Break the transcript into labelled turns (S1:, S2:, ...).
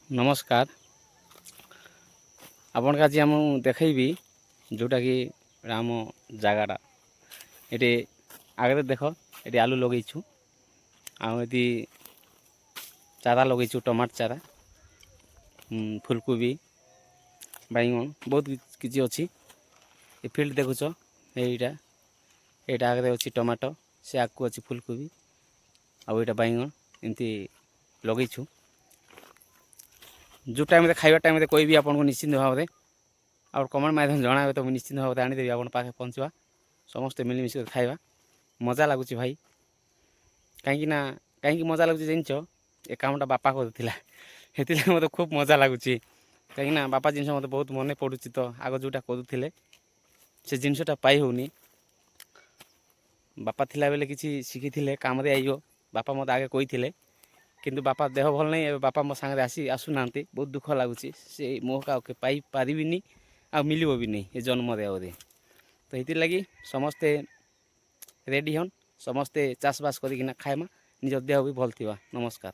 S1: नमस्कार आपण का आज आम देखी जोटा कि आम जगाटा ये आगे देख ये आलू लगेचु आदि चारा लगेचु टमाटर चारा फुलकोबी बैगन बहुत किसी अच्छी ये फील्ड देखुच यहाँ यहाँ आगे अच्छी टमाटो से आगू अच्छी फुलकोबी आईटा बैगन एमती लगेचु जो टाइम खाଇବା टाइम कहबी आपको निश्चिंत भाव और कमेंट माध्यम जनावे तो निश्चिंत भाव आनीदेवी आप पाखे पहुँचवा समस्ते मिलमिश खाଇବା मजा लगुच भाई कहीं मजा लगुच जानच ए कामटा बापा करूला से मत खूब मजा लगुच कहीं बापा जिन मत बहुत मन पड़ू तो आग जोटा करूले से जिनटा पाई होनी बापा थिला बेले किसी शिखी काम आइयो बापा मत आगे कही किंतु बापा देह भल नहीं बापा मो सांगे आसुना बहुत दुख लगुच से मौका पाई पारिनी आ मिल भी नहीं ये जन्म दे बोधे तो ये लगी समस्ते रेडी हन समस्ते चाष बास करना खाएमा निज देह भी भल थी। नमस्कार।